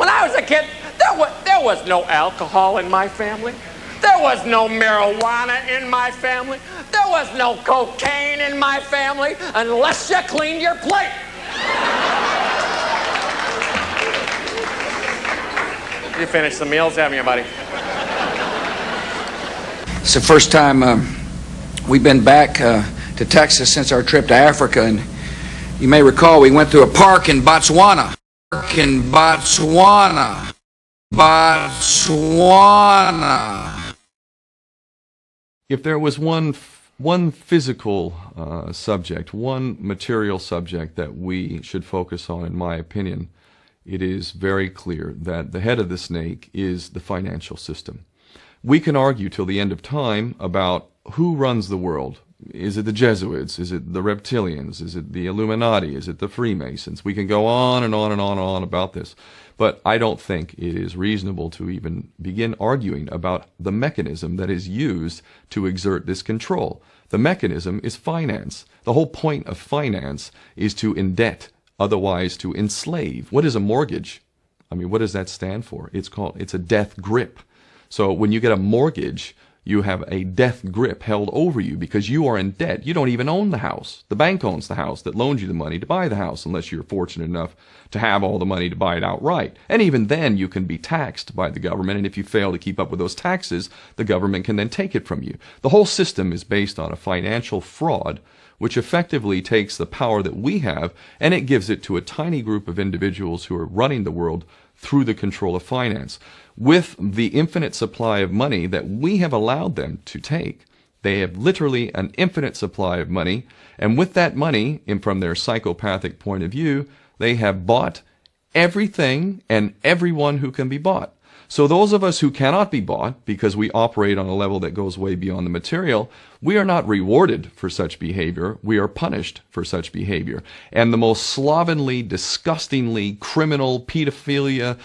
When I was a kid, there was no alcohol in my family. There was no marijuana in my family. There was no cocaine in my family unless you cleaned your plate. You finished the meals, haven't you, buddy? It's the first time we've been back to Texas since our trip to Africa, and you may recall we went through a park in Botswana. If there was one physical subject, one material subject that we should focus on, in my opinion, it is very clear that the head of the snake is the financial system. We can argue till the end of time about who runs the world. Is it the Jesuits? Is it the reptilians? Is it the Illuminati? Is it the Freemasons? We can go on and on and on and on about this. But I don't think it is reasonable to even begin arguing about the mechanism that is used to exert this control. The mechanism is finance. The whole point of finance is to indebt, otherwise to enslave. What is a mortgage? I mean, what does that stand for? It's a death grip. So when you get a mortgage, you have a death grip held over you because you are in debt. You don't even own the house. The bank owns the house that loans you the money to buy the house, unless you're fortunate enough to have all the money to buy it outright. And even then, you can be taxed by the government, and if you fail to keep up with those taxes, the government can then take it from you. The whole system is based on a financial fraud, which effectively takes the power that we have, and it gives it to a tiny group of individuals who are running the world through the control of finance. With the infinite supply of money that we have allowed them to take, they have literally an infinite supply of money, and with that money, and from their psychopathic point of view, they have bought everything and everyone who can be bought. So those of us who cannot be bought, because we operate on a level that goes way beyond the material, we are not rewarded for such behavior. We are punished for such behavior. And the most slovenly, disgustingly criminal, pedophilia,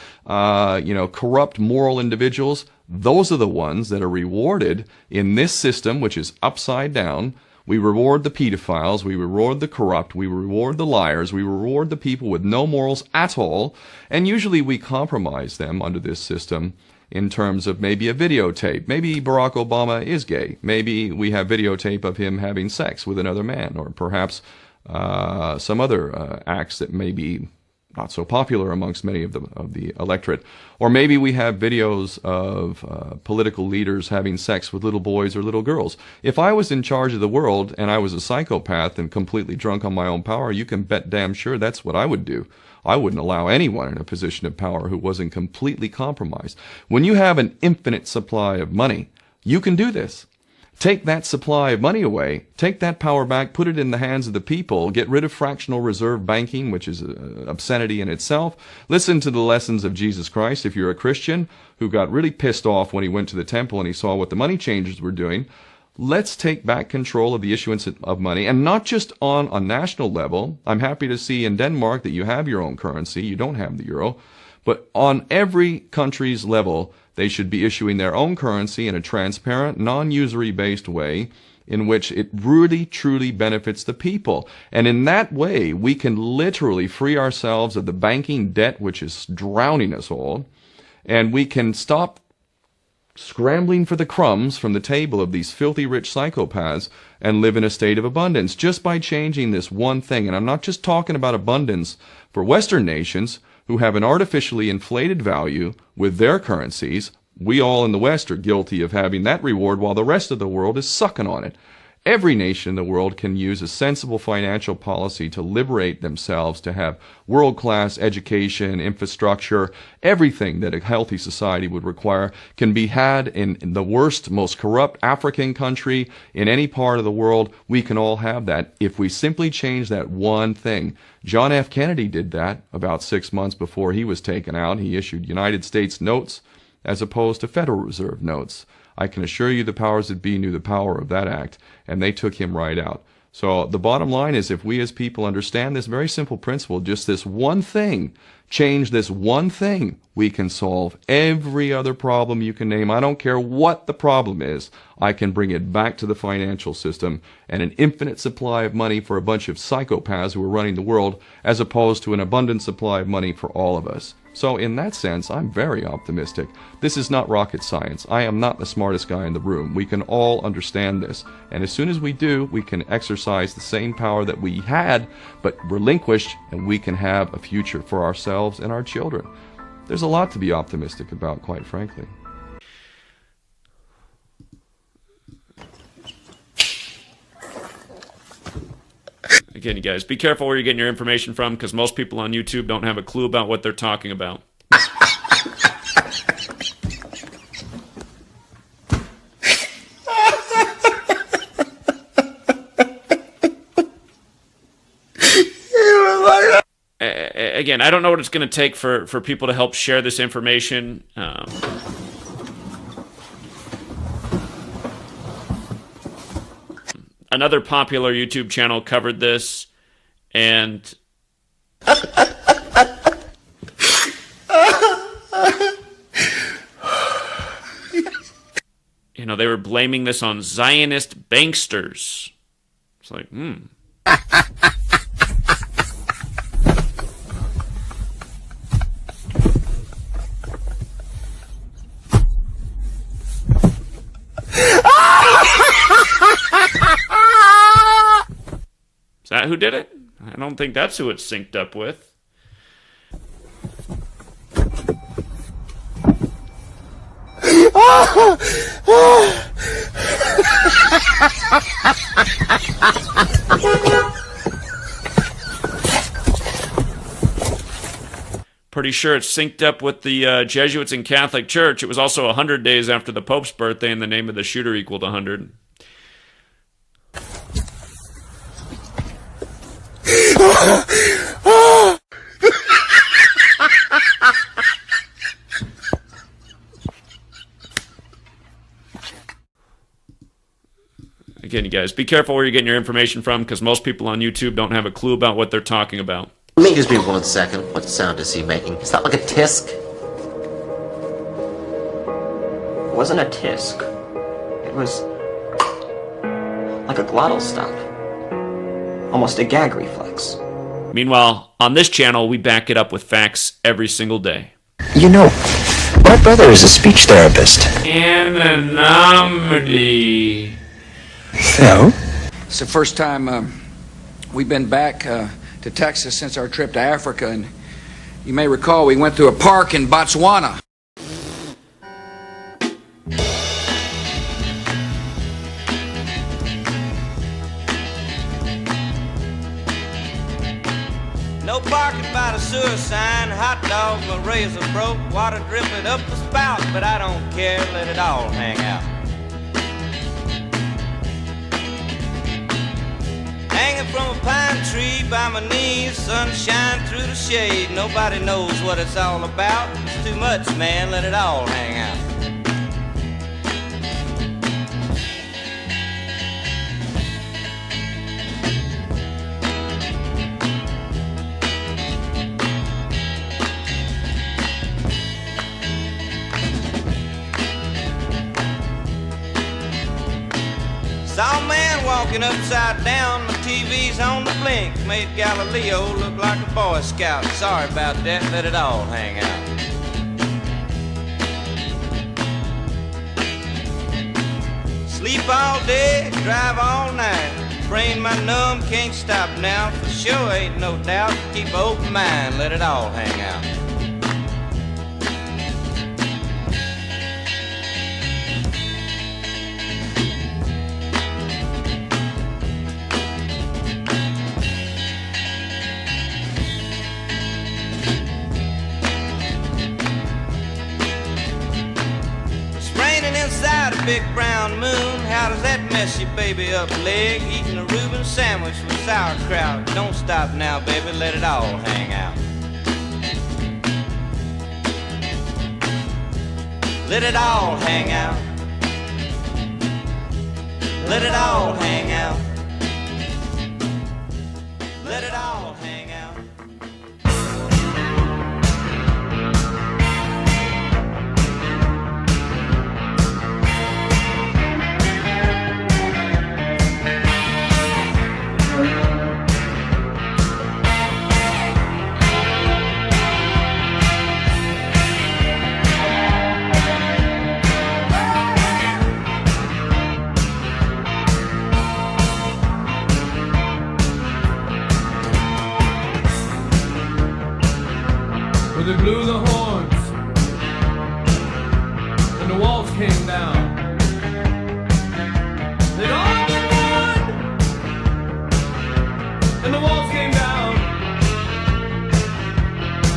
corrupt moral individuals, those are the ones that are rewarded in this system, which is upside down. We reward the pedophiles, we reward the corrupt, we reward the liars, we reward the people with no morals at all, and usually we compromise them under this system in terms of maybe a videotape. Maybe Barack Obama is gay. Maybe we have videotape of him having sex with another man, or perhaps some other acts that may be not so popular amongst many of the electorate. Or maybe we have videos of political leaders having sex with little boys or little girls. If I was in charge of the world and I was a psychopath and completely drunk on my own power, you can bet damn sure that's what I would do. I wouldn't allow anyone in a position of power who wasn't completely compromised. When you have an infinite supply of money, you can do this. Take that supply of money away, take that power back, put it in the hands of the people, get rid of fractional reserve banking, which is obscenity in itself. Listen to the lessons of Jesus Christ. If you're a Christian who got really pissed off when he went to the temple and he saw what the money changers were doing, let's take back control of the issuance of money, and not just on a national level. I'm happy to see in Denmark that you have your own currency. You don't have the euro. But on every country's level, they should be issuing their own currency in a transparent, non-usury based way in which it really, truly benefits the people. And in that way, we can literally free ourselves of the banking debt which is drowning us all, and we can stop scrambling for the crumbs from the table of these filthy rich psychopaths and live in a state of abundance just by changing this one thing. And I'm not just talking about abundance for Western nations who have an artificially inflated value with their currencies. We all in the West are guilty of having that reward while the rest of the world is sucking on it. Every nation in the world can use a sensible financial policy to liberate themselves, to have world-class education, infrastructure. Everything that a healthy society would require can be had in the worst, most corrupt African country, in any part of the world. We can all have that if we simply change that one thing. John F. Kennedy did that about 6 months before he was taken out. He issued United States notes as opposed to Federal Reserve notes. I can assure you the powers that be knew the power of that act, and they took him right out. So the bottom line is, if we as people understand this very simple principle, just this one thing, change this one thing, we can solve every other problem you can name. I don't care what the problem is. I can bring it back to the financial system and an infinite supply of money for a bunch of psychopaths who are running the world, as opposed to an abundant supply of money for all of us. So in that sense, I'm very optimistic. This is not rocket science. I am not the smartest guy in the room. We can all understand this. And as soon as we do, we can exercise the same power that we had, but relinquished, and we can have a future for ourselves and our children. There's a lot to be optimistic about, quite frankly. Again, you guys, be careful where you're getting your information from, because most people on YouTube don't have a clue about what they're talking about. Again, I don't know what it's going to take for people to help share this information. Another popular YouTube channel covered this, and they were blaming this on Zionist banksters. It's like, Is that who did it? I don't think that's who it's synced up with. Pretty sure it's synced up with the Jesuits and Catholic Church. It was also 100 days after the Pope's birthday, and the name of the shooter equaled 100. Again, you guys, be careful where you're getting your information from, because most people on YouTube don't have a clue about what they're talking about. Excuse me 1 second. What sound is he making? Is that like a tisk? It wasn't a tisk. It was like a glottal stop. Almost a gag reflex. Meanwhile, on this channel, we back it up with facts every single day. You know, my brother is a speech therapist. Anonymity. So? It's the first time we've been back to Texas since our trip to Africa, and you may recall we went through a park in Botswana. No parking by the sewer sign, hot dog, my razor broke, water dripping up the spout, but I don't care, let it all hang out. Hanging from a pine tree by my knees, sunshine through the shade, nobody knows what it's all about, it's too much, man, let it all hang out. Saw a man walking upside down, my TV's on the blink, made Galileo look like a Boy Scout. Sorry about that, let it all hang out. Sleep all day, drive all night, brain my numb, can't stop now, for sure ain't no doubt, keep an open mind, let it all hang out. Inside a big brown moon, how does that mess your baby up leg? Eating a Reuben sandwich with sauerkraut. Don't stop now, baby, let it all hang out. Let it all hang out. Let it all hang out. Let it all hang out. Well, they blew the horns, and the walls came down. They'd all been warned, and the walls came down.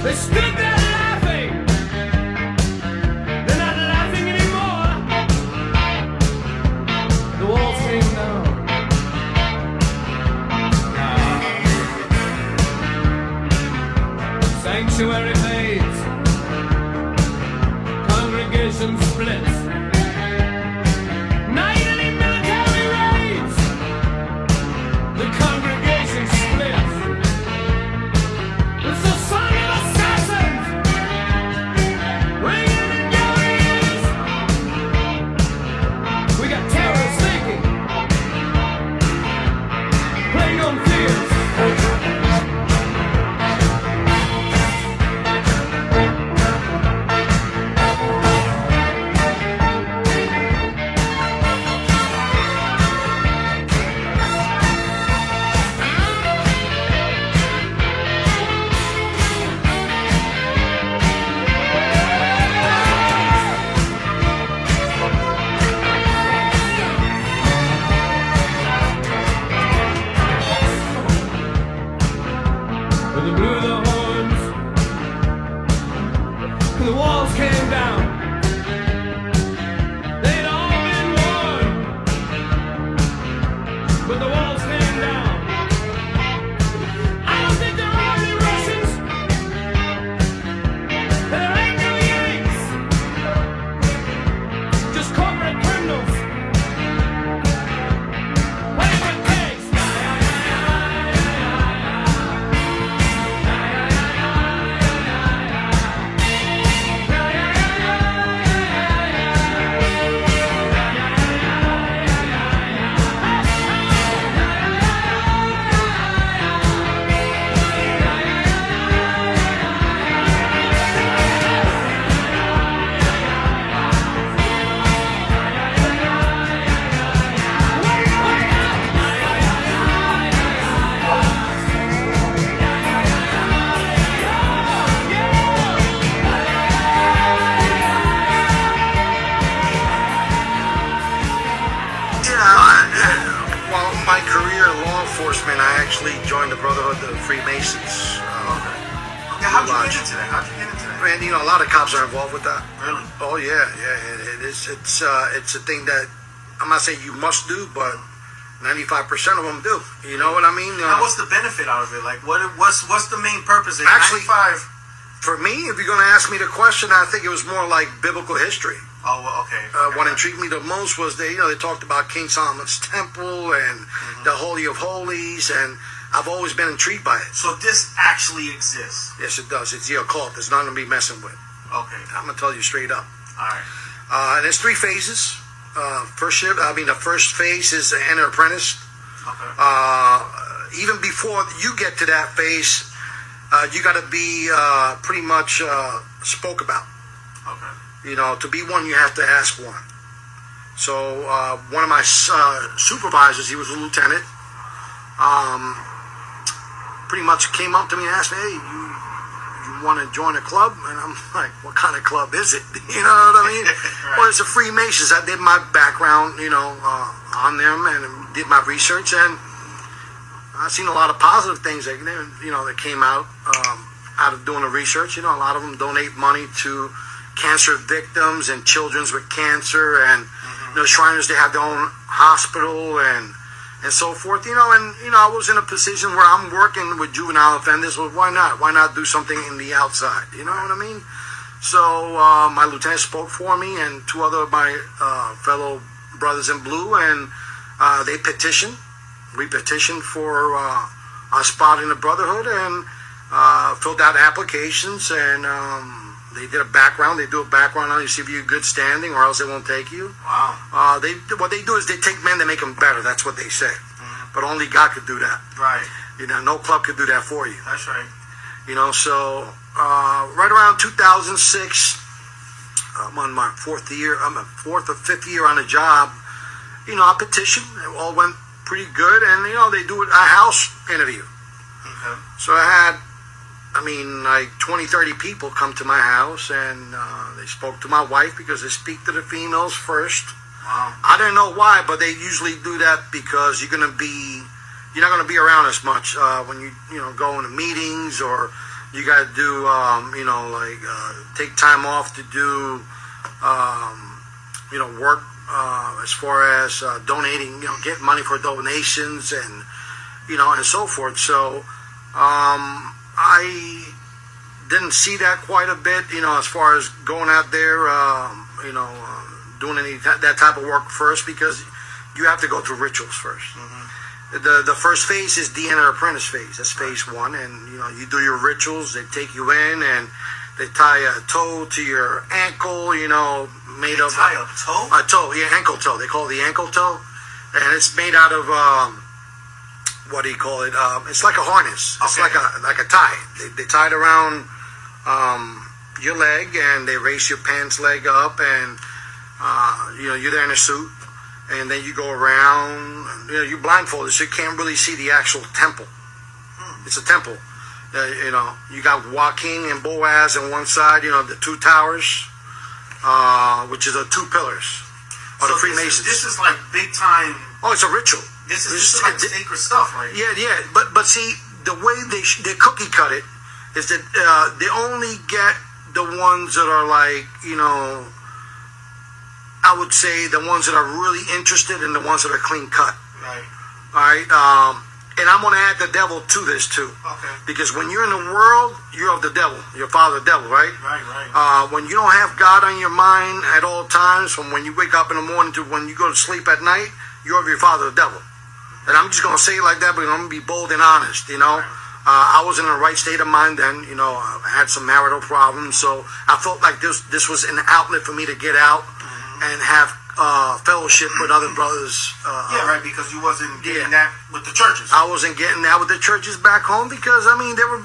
They stood there laughing. They're not laughing anymore. The walls came down. Sanctuary fades, congregation splits, nightly military raids, the congregation splits. It's the son of assassins, ringing in your ears. We got terrorists thinking, playing on fears. The walls came down. They'd all been warned, but the walls came down. I don't think there are any Russians. There ain't no Yanks. Just corporate criminals. Whatever it takes. Well, my career in law enforcement, I actually joined the Brotherhood of Freemasons. Okay, how'd you get into that? And you know, a lot of cops are involved with that. Really? Oh yeah. It is. It's a thing that I'm not saying you must do, but 95% of them do. You know what I mean? Now, what's the benefit out of it? Like, what's the main purpose? Actually, 95. For me, if you're going to ask me the question, I think it was more like biblical history. Oh, well, okay. What intrigued me the most was they talked about King Solomon's temple and the Holy of Holies, and I've always been intrigued by it. So this actually exists? Yes, it does. It's the occult. There's nothing to be messing with. Okay. I'm gonna tell you straight up. All right. And there's 3 phases. The first phase is the enter apprentice. Okay. Even before you get to that phase, you got to be pretty much spoke about. Okay. To be one, you have to ask one. So one of my supervisors, he was a lieutenant, pretty much came up to me and asked me, hey, you want to join a club? And I'm like, what kind of club is it? You know what I mean? Right. Well, it's a Freemasons. I did my background, on them and did my research, and I've seen a lot of positive things that, that came out of doing the research. A lot of them donate money to cancer victims and children's with cancer, and Shriners, they have their own hospital and so forth. And I was in a position where I'm working with juvenile offenders. Well, why not? Why not do something in the outside? You know what I mean? So my lieutenant spoke for me, and 2 other of my fellow brothers in blue, and they petitioned. We petitioned for a spot in the Brotherhood, and filled out applications, and they did a background. They do a background on you, see if you're good standing, or else they won't take you. Wow. What they do is they take men to make them better. That's what they say. But only God could do that. Right. No club could do that for you. That's right. So right around 2006, I'm on my 4th year. I'm a 4th or 5th year on the job. I petitioned. It all went pretty good, and they do a house interview. Okay. So I had I mean, like 20, 30 people come to my house, and they spoke to my wife because they speak to the females first. Wow. I don't know why, but they usually do that because you're not gonna be around as much when you go into meetings, or you got to do take time off to do work as far as donating, get money for donations and and so forth. So I didn't see that quite a bit, as far as going out there, doing that type of work first, because you have to go through rituals first. Mm-hmm. The first phase is the inner apprentice phase. That's phase one, and you do your rituals. They take you in and they tie a toe to your ankle, made of tie a toe? A toe, yeah, ankle toe. They call it the ankle toe, and it's made out of what do you call it? It's like a harness. It's like a tie. They tie it around your leg, and they raise your pants leg up, and you're there in a suit, and then you go around. You're blindfolded, so you can't really see the actual temple. It's a temple. You got Joaquin and Boaz on one side. The two towers, which is the two pillars of the Freemasons. This is like big time. Oh, it's a ritual. This is like sacred stuff, right? Yeah. But see, the way they cookie cut it is that they only get the ones that are like, I would say the ones that are really interested and the ones that are clean cut. Right. All right. And I'm going to add the devil to this too. Okay. Because when you're in the world, you're of the devil. Your father, the devil, right? Right. When you don't have God on your mind at all times, from when you wake up in the morning to when you go to sleep at night, you're of your father, the devil. And I'm just going to say it like that, but I'm going to be bold and honest, I was in the right state of mind then, I had some marital problems, so I felt like this was an outlet for me to get out and have fellowship with other brothers. Right, because you wasn't getting that with the churches. I wasn't getting that with the churches back home because, they were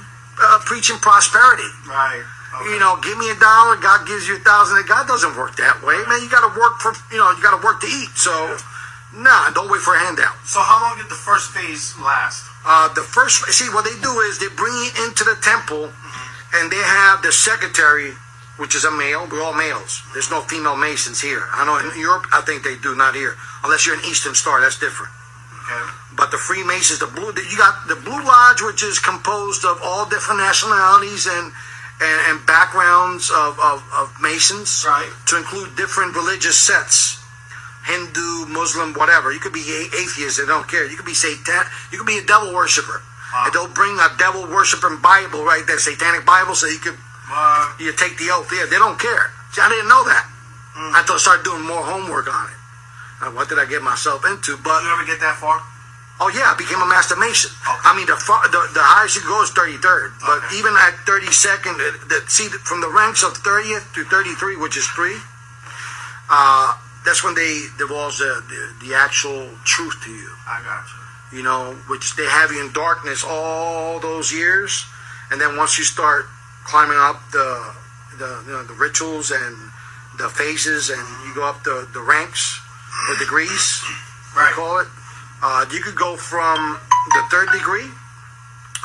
preaching prosperity. Right. Okay. Give me $1, God gives you 1,000. God doesn't work that way, man. You got to work for, you got to work to eat. So, nah, don't wait for a handout. So how long did the first phase last? What they do is they bring you into the temple, and they have the secretary, which is a male. We're all males. There's no female Masons here. I know in Europe, I think they do, not here. Unless you're an Eastern Star, that's different. Okay. But the Freemasons, you got the Blue Lodge, which is composed of all different nationalities and backgrounds of Masons, right, to include different religious sets. Hindu, Muslim, whatever. You could be atheist, they don't care. You could be Satan. You could be a devil worshiper. And they'll bring a devil worshiping Bible right there, satanic Bible, so you could you take the oath. Yeah, they don't care. See, I didn't know that until I started doing more homework on it. What did I get myself into? But you ever get that far? Oh yeah, I became a Master Mason. Okay. I mean, the highest you go is 33rd. But even at 32nd, from the ranks of 30th to 33, which is 3. That's when they divulge the actual truth to you. I got you. Which they have you in darkness all those years, and then once you start climbing up the rituals and the phases, and you go up the ranks or degrees, right, we call it. You could go from the 3rd degree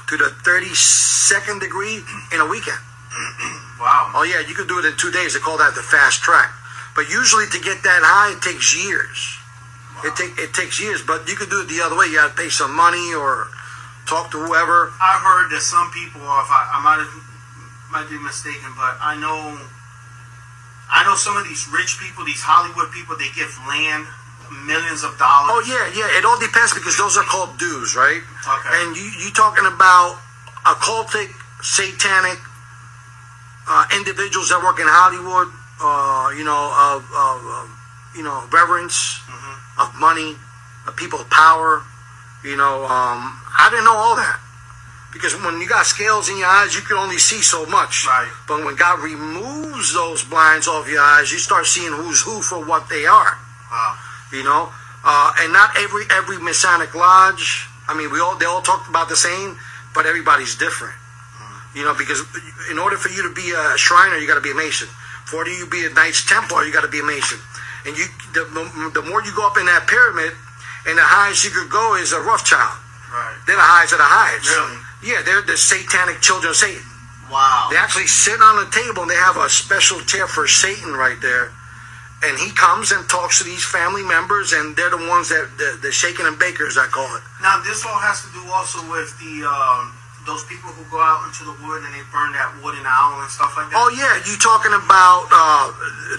to the 32nd degree in a weekend. Wow. Oh yeah, you could do it in 2 days. They call that the fast track. But usually to get that high, it takes years. Wow. It takes years, but you could do it the other way. You got to pay some money or talk to whoever. I heard that some people, if I might be mistaken, but I know some of these rich people, these Hollywood people, they give land, millions of dollars. Oh yeah. It all depends, because those are called dues, right? Okay. And you talking about occultic, satanic individuals that work in Hollywood. Reverence, of money, of people of power. I didn't know all that, because when you got scales in your eyes, you can only see so much. Right. But when God removes those blinds off your eyes, you start seeing who's who for what they are. Wow. And not every Masonic lodge. I mean, they all talked about the same, but everybody's different. Because in order for you to be a Shriner, you got to be a Mason. For you to be a Knights Templar, you got to be a Mason. And the more you go up in that pyramid, and the highest you could go is a Rothschild. Right. They're the highest of the highest. Really? Yeah, they're the satanic children of Satan. Wow. They actually sit on the table and they have a special chair for Satan right there. And he comes and talks to these family members, and they're the ones that the shaking and bakers, I call it. Now, this all has to do also with the those people who go out into the wood and they burn that wooden owl and stuff like that. Oh yeah, you talking about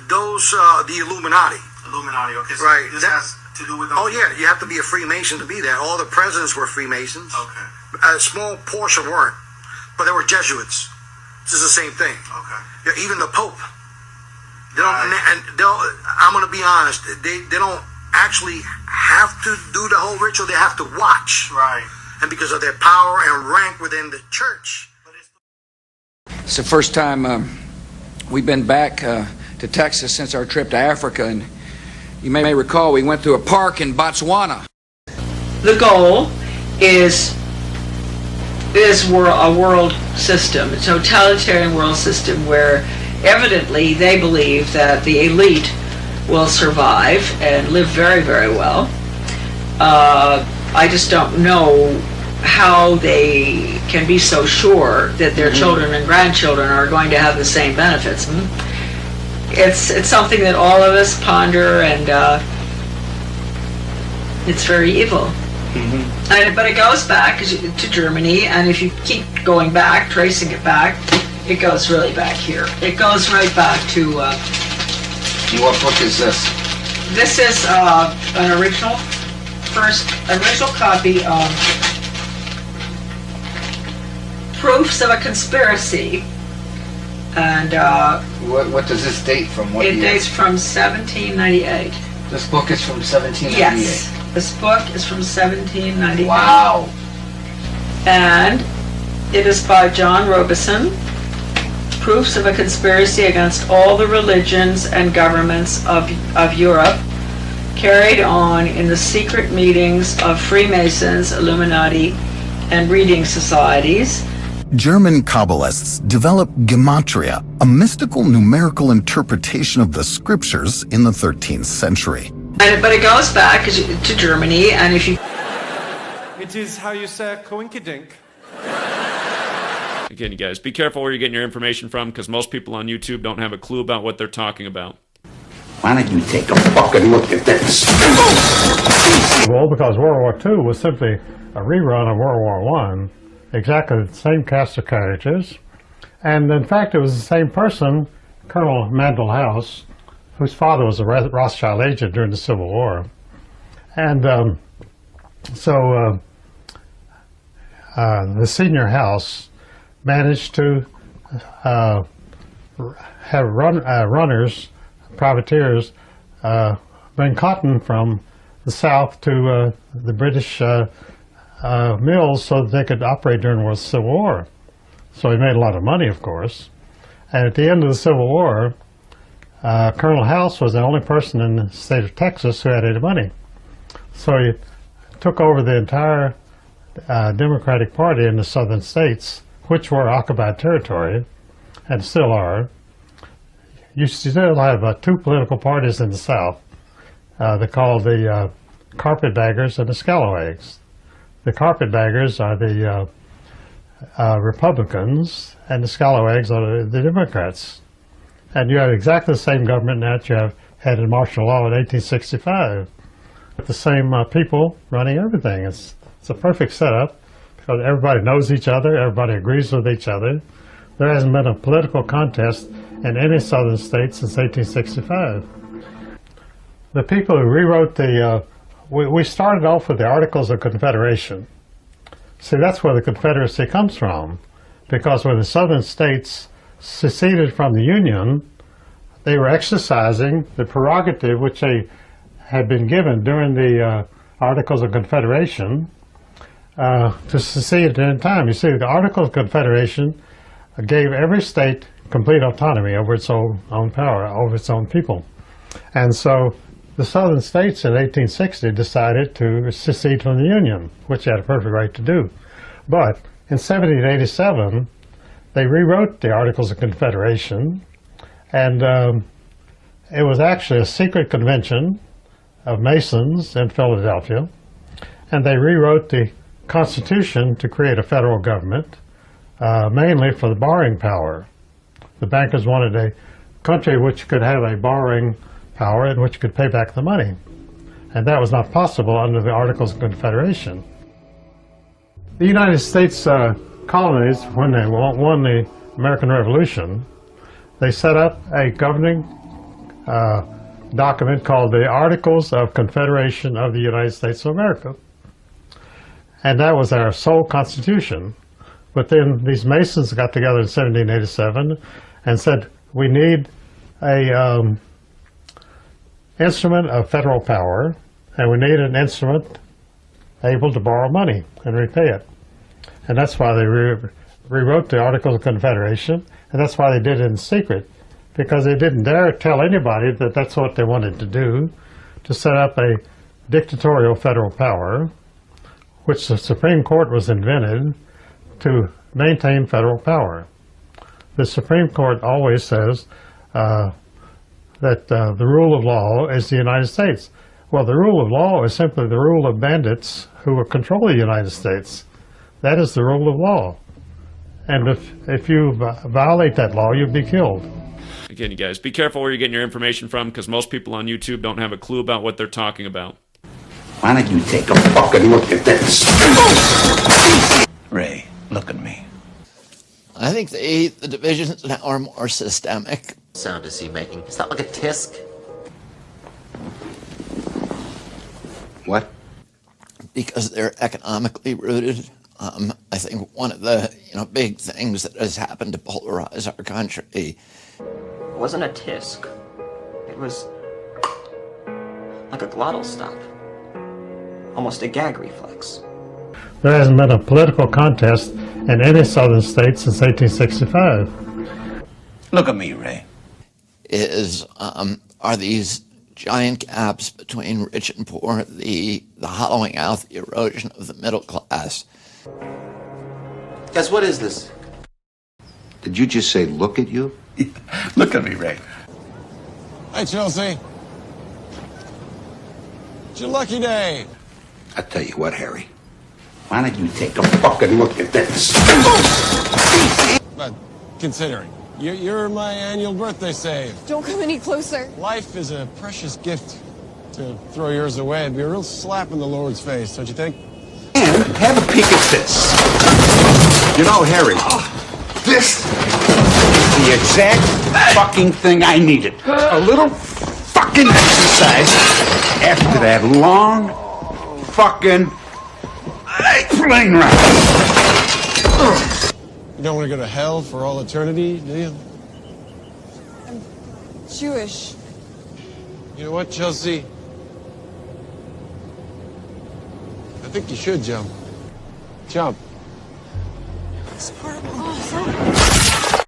those the Illuminati? Illuminati, okay. So right. This has to do with those. Oh yeah, you have to be a Freemason to be that. All the presidents were Freemasons. Okay. A small portion weren't, but they were Jesuits. This is the same thing. Okay. Yeah, even the Pope. They don't, and I'm going to be honest. They don't actually have to do the whole ritual. They have to watch. Right. And because of their power and rank within the church. It's the first time we've been back to Texas since our trip to Africa, and you may recall we went through a park in Botswana. The goal is a world system, a totalitarian world system where evidently they believe that the elite will survive and live very, very well. I just don't know how they can be so sure that their children and grandchildren are going to have the same benefits. It's something that all of us ponder, and it's very evil. But it goes back to Germany, and if you keep going back, tracing it back, it goes really back here. It goes right back to... What book is this? This is an original copy of Proofs of a Conspiracy. And What does this date from? What it year? dates from 1798. This book is from 1798. Yes, this book is from 1798. Wow. And it is by John Robeson. Proofs of a Conspiracy Against All the Religions and Governments of Europe, carried on in the secret meetings of Freemasons, Illuminati, and reading societies. German Kabbalists developed Gematria, a mystical numerical interpretation of the scriptures in the 13th century. But it goes back to Germany, and if you... It is how you say coinkydink. Again, you guys, be careful where you're getting your information from, because most people on YouTube don't have a clue about what they're talking about. Why don't you take a fucking look at this? Well, because World War II was simply a rerun of World War I, exactly the same cast of characters. And in fact, it was the same person, Colonel Mandel House, whose father was a Rothschild agent during the Civil War. And the senior house managed to have runners, privateers, bring cotton from the south to the British mills so that they could operate during the Civil War. So he made a lot of money, of course. And at the end of the Civil War, Colonel House was the only person in the state of Texas who had any money. So he took over the entire Democratic Party in the southern states, which were occupied territory, and still are. You still have two political parties in the South. They're called the Carpetbaggers and the Scalawags. The Carpetbaggers are the Republicans, and the Scalawags are the Democrats. And you have exactly the same government that you have had in martial law in 1865. With the same people running everything. It's a perfect setup because everybody knows each other, everybody agrees with each other. There hasn't been a political contest in any southern state since 1865. The people who rewrote we started off with the Articles of Confederation. See, that's where the Confederacy comes from, because when the southern states seceded from the Union, they were exercising the prerogative which they had been given during the Articles of Confederation to secede at any time. You see, the Articles of Confederation gave every state complete autonomy over its own power, over its own people. And so the southern states in 1860 decided to secede from the Union, which they had a perfect right to do. But in 1787, they rewrote the Articles of Confederation, and it was actually a secret convention of Masons in Philadelphia, and they rewrote the Constitution to create a federal government, mainly for the borrowing power. The bankers wanted a country which could have a borrowing power and which could pay back the money. And that was not possible under the Articles of Confederation. The United States colonies, when they won the American Revolution, they set up a governing document called the Articles of Confederation of the United States of America. And that was our sole constitution. But then these Masons got together in 1787 and said, we need a instrument of federal power, and we need an instrument able to borrow money and repay it. And that's why they rewrote the Articles of Confederation, and that's why they did it in secret, because they didn't dare tell anybody that that's what they wanted to do, to set up a dictatorial federal power, which the Supreme Court was invented to maintain federal power. The Supreme Court always says that the rule of law is the United States. Well, the rule of law is simply the rule of bandits who will control the United States. That is the rule of law. And if you violate that law, you'll be killed. Again, you guys, be careful where you're getting your information from, because most people on YouTube don't have a clue about what they're talking about. Why don't you take a fucking look at this? Ray, look at me. I think the divisions now are more systemic. What sound is he making? Is that like a tisk? What? Because they're economically rooted. I think one of the big things that has happened to polarize our country. It wasn't a tisk. It was like a glottal stop. Almost a gag reflex. There hasn't been a political contest in any southern state since 1865. Look at me, Ray. Are these giant gaps between rich and poor the hollowing out, the erosion of the middle class? Guys, what is this? Did you just say look at you? Look at me, Ray. Hi, Chelsea. It's your lucky day. I tell you what, Harry. Why don't you take a fucking look at this? But considering, you're my annual birthday save. Don't come any closer. Life is a precious gift. To throw yours away, it'd be a real slap in the Lord's face, don't you think? And have a peek at this. You know, Harry, this is the exact fucking thing I needed. A little fucking exercise after that long fucking plane ride. You don't want to go to hell for all eternity, do you? I'm Jewish. You know what, Chelsea? I think you should jump. Jump. It's horrible.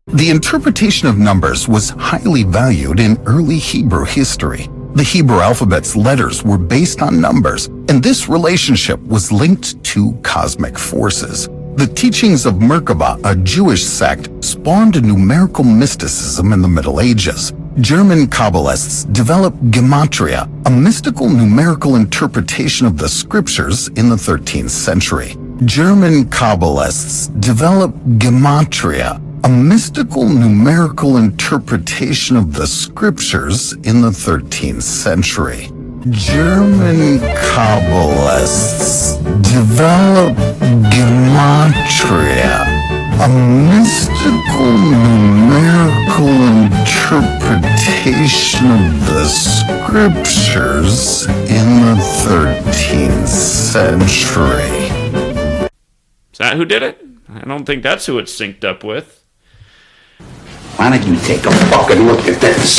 The interpretation of numbers was highly valued in early Hebrew history. The Hebrew alphabet's letters were based on numbers, and this relationship was linked to cosmic forces. The teachings of Merkaba, a Jewish sect, spawned a numerical mysticism in the Middle Ages. German Kabbalists developed Gematria, a mystical numerical interpretation of the scriptures in the 13th century. German Kabbalists developed Gematria, a mystical numerical interpretation of the scriptures in the 13th century. German Kabbalists developed Gematria, a mystical numerical interpretation of the scriptures in the 13th century. Is that who did it? I don't think that's who it's synced up with. Why don't you take a fucking look at this?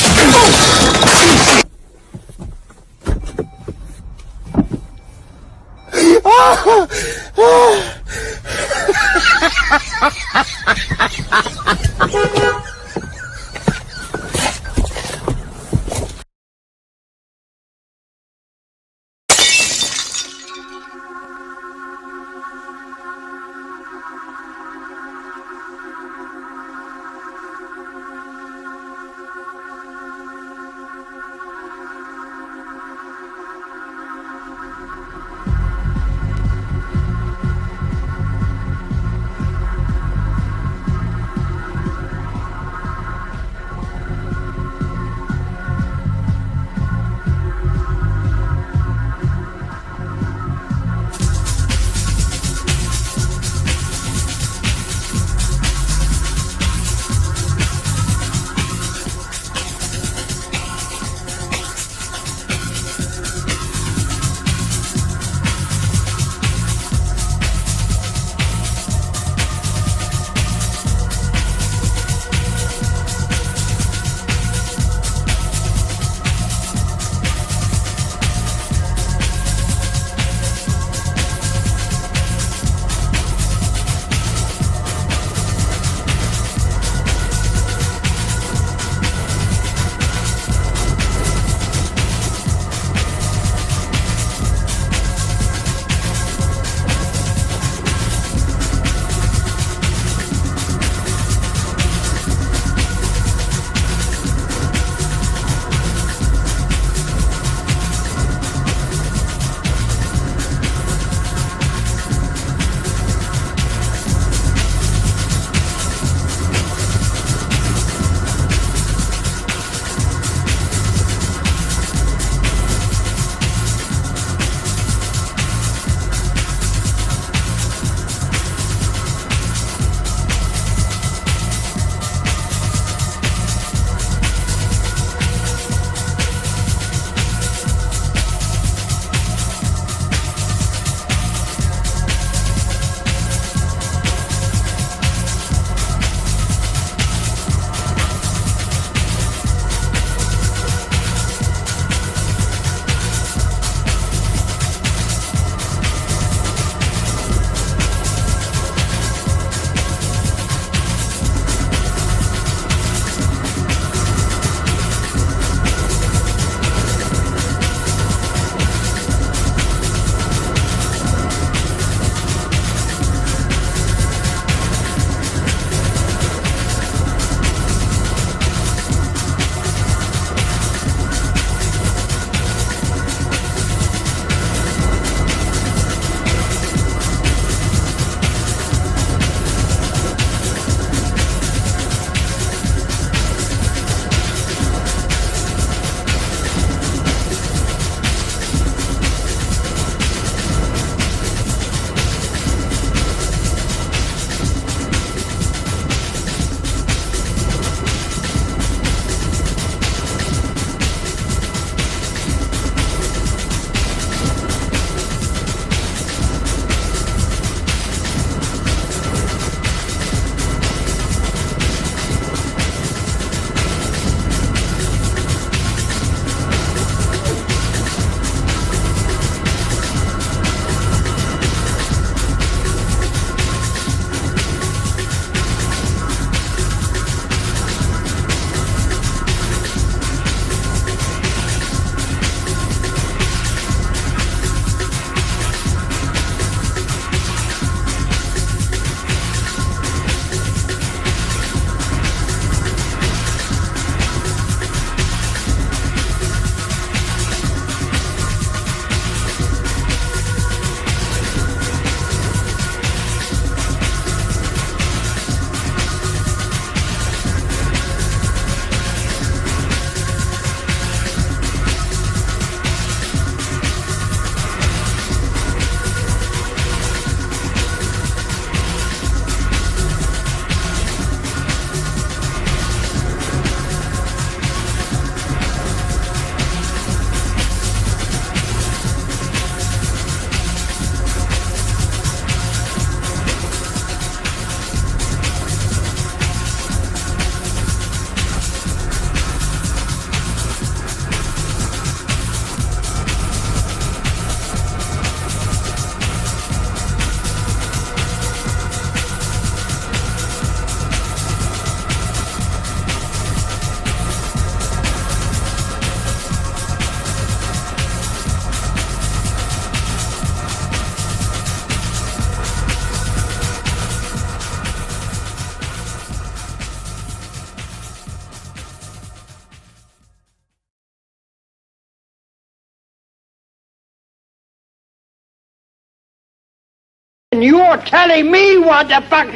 You're telling me what the fuck?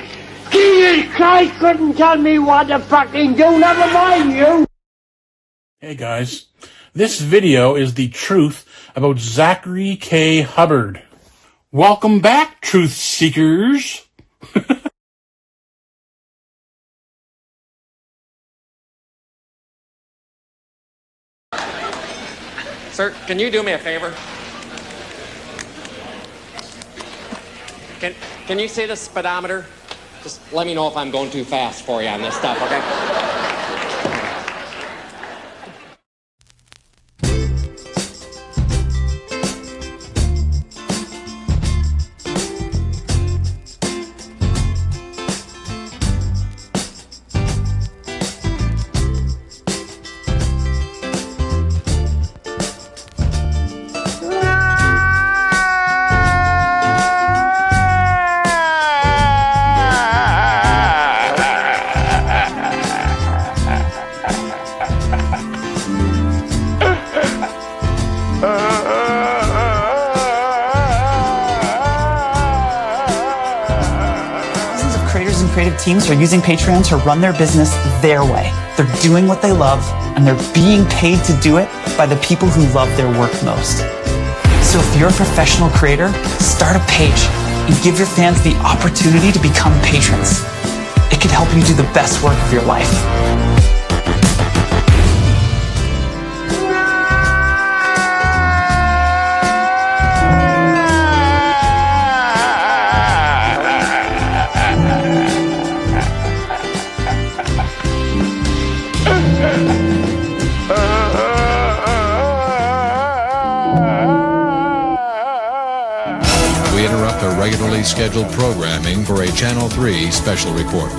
Jesus Christ couldn't tell me what to fucking do, never mind you. Hey guys, this video is the truth about Zachary K. Hubbard. Welcome back, truth seekers. Sir, can you do me a favor? Can you see the speedometer? Just let me know if I'm going too fast for you on this stuff, okay? Creative teams are using Patreon to run their business their way. They're doing what they love, and they're being paid to do it by the people who love their work most. So if you're a professional creator, start a page and give your fans the opportunity to become patrons. It could help you do the best work of your life. We interrupt our regularly scheduled programming for a Channel 3 special report.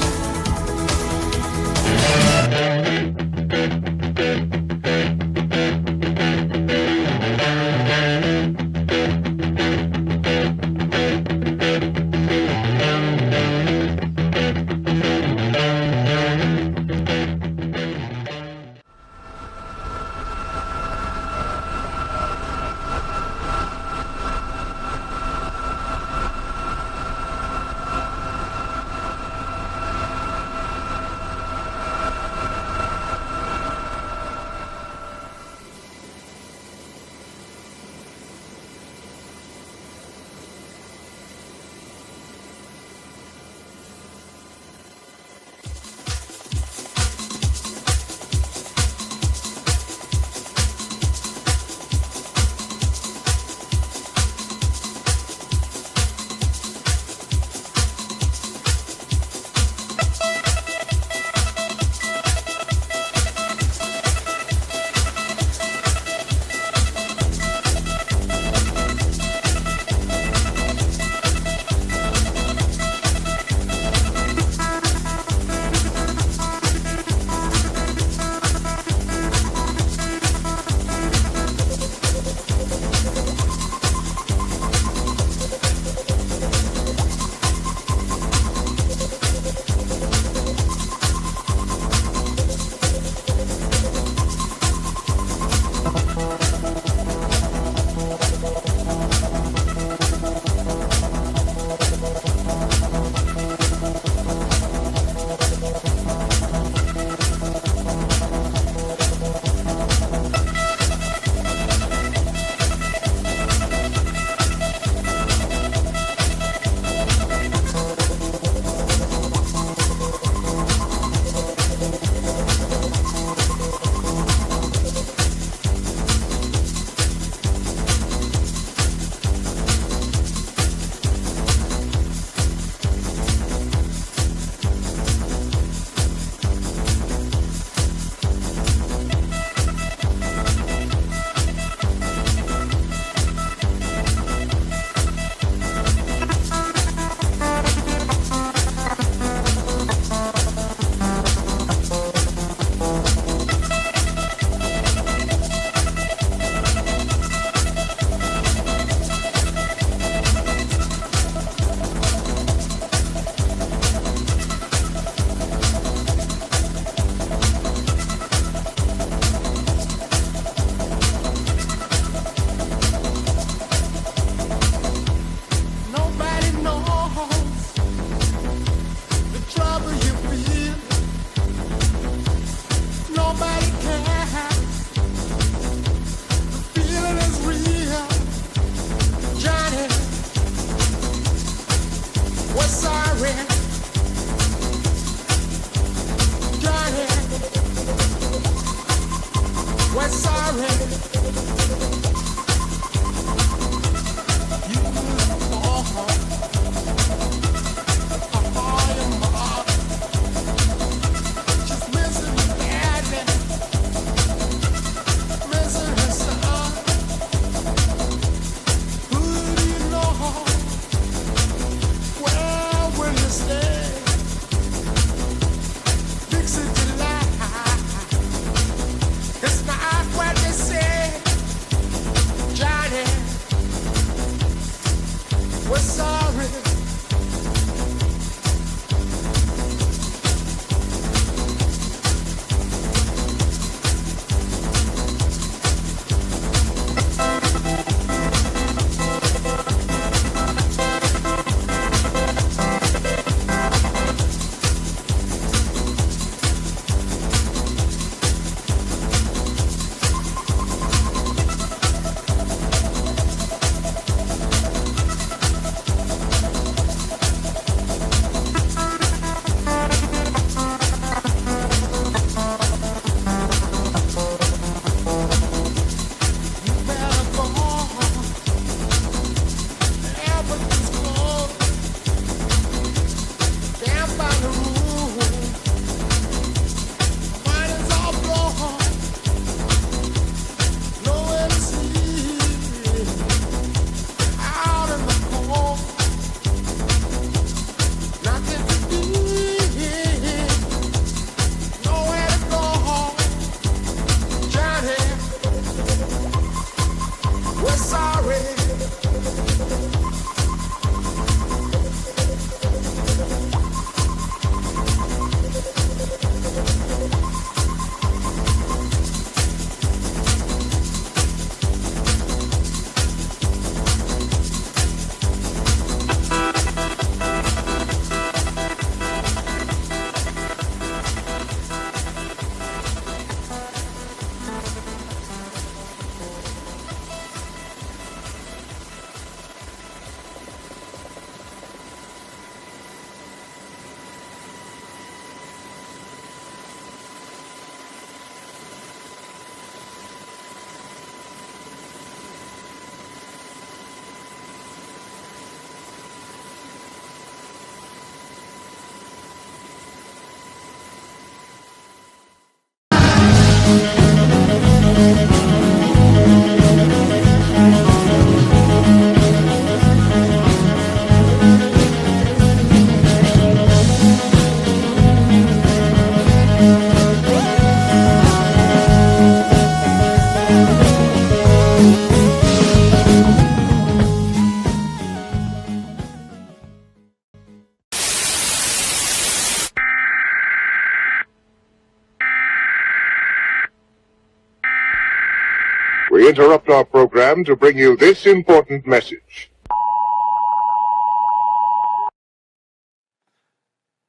We interrupt our program to bring you this important message.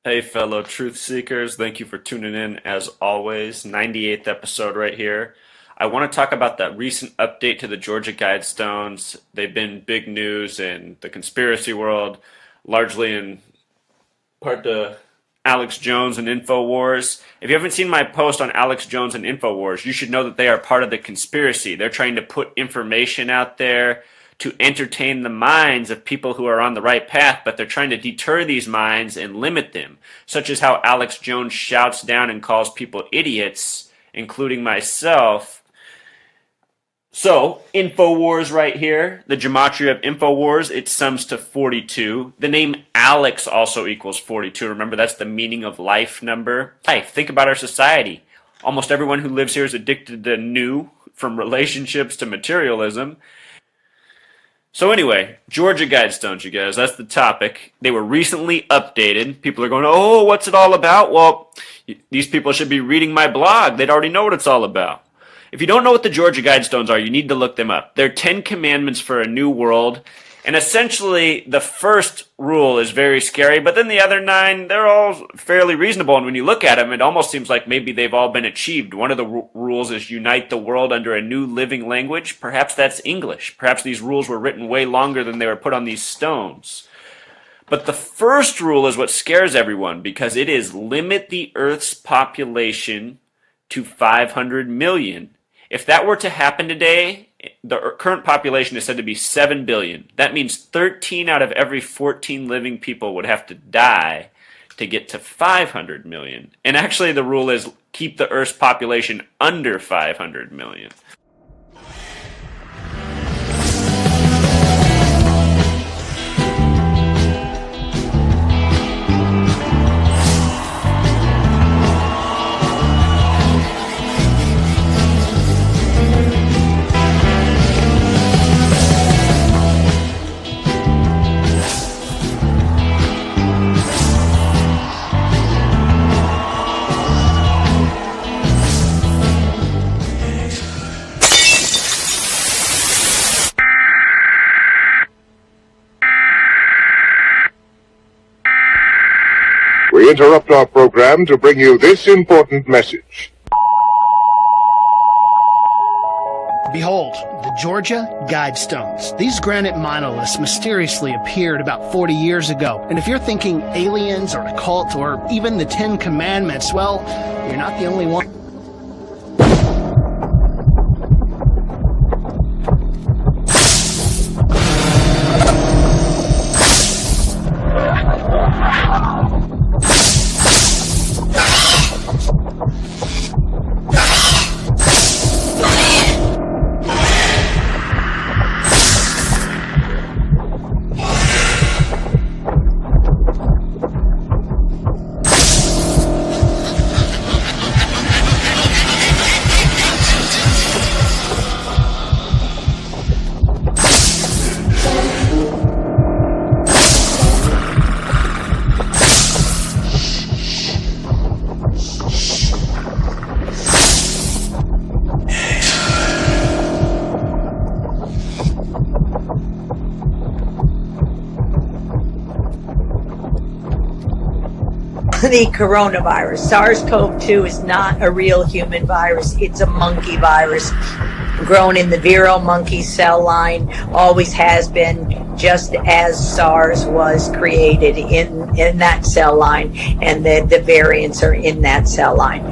Hey, fellow truth seekers, thank you for tuning in as always. 98th episode right here. I want to talk about that recent update to the Georgia Guidestones. They've been big news in the conspiracy world, largely in part to Alex Jones and InfoWars. If you haven't seen my post on Alex Jones and InfoWars, you should know that they are part of the conspiracy. They're trying to put information out there to entertain the minds of people who are on the right path, but they're trying to deter these minds and limit them, such as how Alex Jones shouts down and calls people idiots, including myself. So, InfoWars right here, the Gematria of InfoWars, it sums to 42. The name Alex also equals 42. Remember, that's the meaning of life number. Hey, think about our society. Almost everyone who lives here is addicted to new, from relationships to materialism. So anyway, Georgia Guidestones, you guys, that's the topic. They were recently updated. People are going, oh, what's it all about? Well, these people should be reading my blog. They'd already know what it's all about. If you don't know what the Georgia Guidestones are, you need to look them up. They're 10 commandments for a new world. And essentially, the first rule is very scary, but then the other 9, they're all fairly reasonable. And when you look at them, it almost seems like maybe they've all been achieved. One of the rules is unite the world under a new living language. Perhaps that's English. Perhaps these rules were written way longer than they were put on these stones. But the first rule is what scares everyone, because it is limit the Earth's population to 500 million. If that were to happen today, the current population is said to be 7 billion. That means 13 out of every 14 living people would have to die to get to 500 million. And actually the rule is keep the Earth's population under 500 million. We interrupt our program to bring you this important message. Behold, the Georgia Guidestones. These granite monoliths mysteriously appeared about 40 years ago. And if you're thinking aliens or a cult or even the 10 Commandments, well, you're not the only one. The coronavirus, SARS-CoV-2, is not a real human virus. It's a monkey virus grown in the Vero monkey cell line, always has been, just as SARS was created in that cell line, and the variants are in that cell line.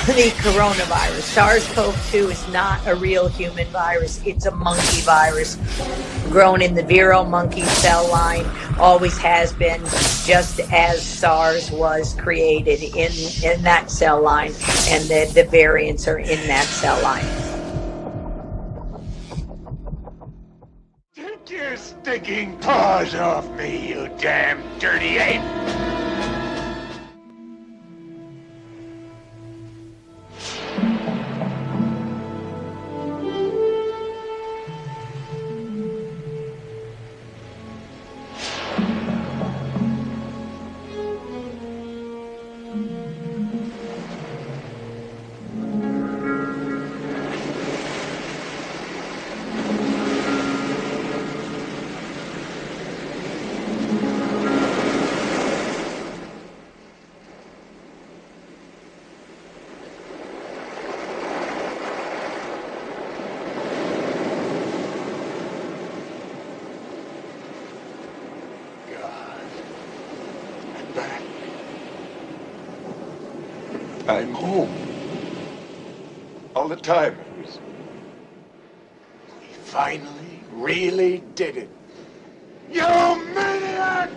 The coronavirus, SARS-CoV-2, is not a real human virus. It's a monkey virus grown in the vero monkey cell line, always has been, just as SARS was created in that cell line, and the variants are in that cell line. Take your stinking paws off me, you damn dirty ape! I'm home. All the time it was... We finally really did it. You maniac!